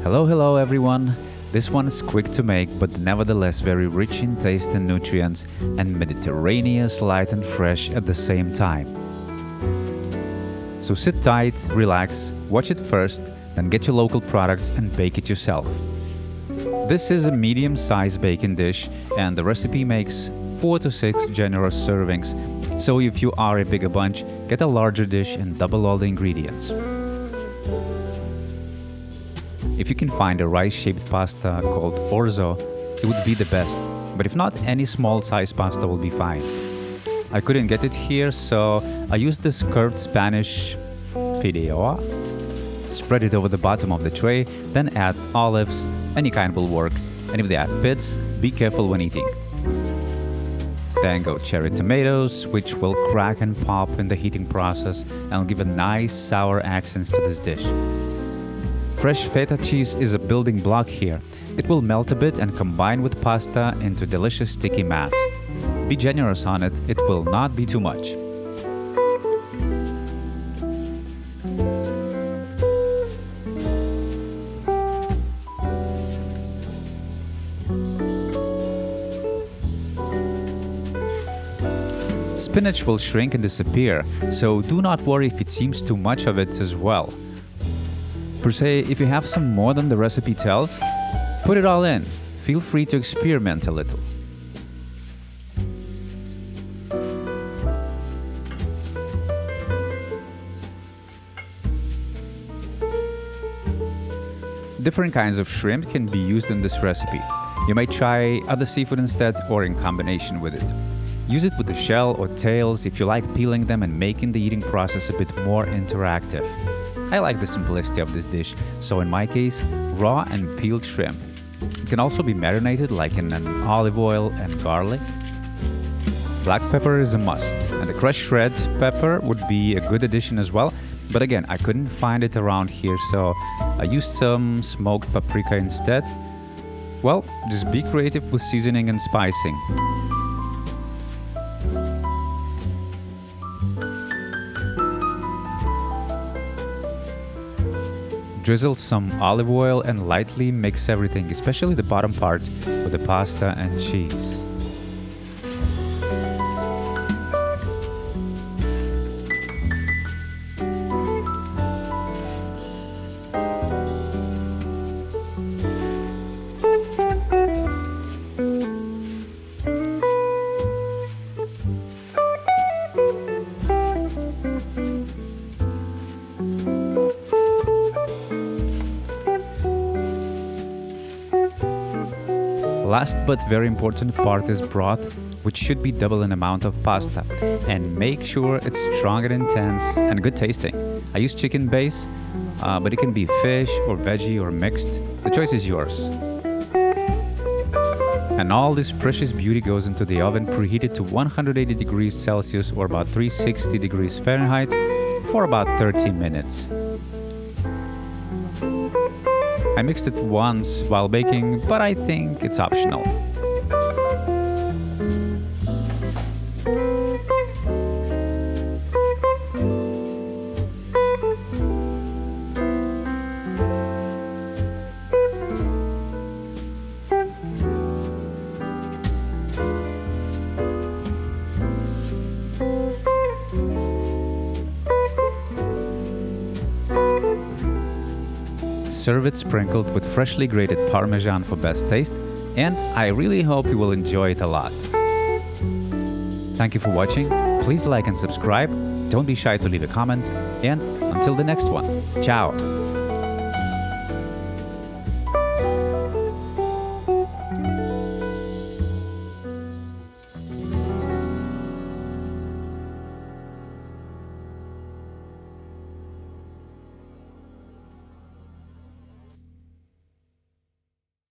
Hello everyone! This one is quick to make but nevertheless very rich in taste and nutrients and Mediterranean, light and fresh at the same time. So sit tight, relax, watch it first, then get your local products and bake it yourself. This is a medium-sized baking dish and the recipe makes 4 to 6 generous servings, so if you are a bigger bunch, get a larger dish and double all the ingredients. If you can find a rice-shaped pasta called ORZO, it would be the best, but if not, any small-sized pasta will be fine. I couldn't get it here, so I used this curved Spanish fideuà. Spread it over the bottom of the tray, then add olives, any kind will work, and if they add pits, be careful when eating. Then go cherry tomatoes, which will crack and pop in the heating process and give a nice sour accent to this dish. Fresh feta cheese is a building block here. It will melt a bit and combine with pasta into delicious sticky mass. Be generous on it, it will not be too much. Spinach will shrink and disappear, so do not worry if it seems too much of it as well. Per se, if you have some more than the recipe tells, put it all in. Feel free to experiment a little. Different kinds of shrimp can be used in this recipe. You may try other seafood instead or in combination with it. Use it with the shell or tails if you like peeling them and making the eating process a bit more interactive. I like the simplicity of this dish, so in my case, raw and peeled shrimp. It can also be marinated like in an olive oil and garlic. Black pepper is a must, and a crushed red pepper would be a good addition as well, but again, I couldn't find it around here, so I used some smoked paprika instead. Well, just be creative with seasoning and spicing. Drizzle some olive oil and lightly mix everything, especially the bottom part, with the pasta and cheese. Last but very important part is broth, which should be double in amount of pasta. And make sure it's strong and intense and good tasting. I use chicken base, but it can be fish or veggie or mixed. The choice is yours. And all this precious beauty goes into the oven preheated to 180 degrees Celsius or about 360 degrees Fahrenheit for about 30 minutes. I mixed it once while baking, but I think it's optional. Serve it sprinkled with freshly grated Parmesan for best taste, and I really hope you will enjoy it a lot. Thank you for watching, please like and subscribe, don't be shy to leave a comment, and until the next one, ciao!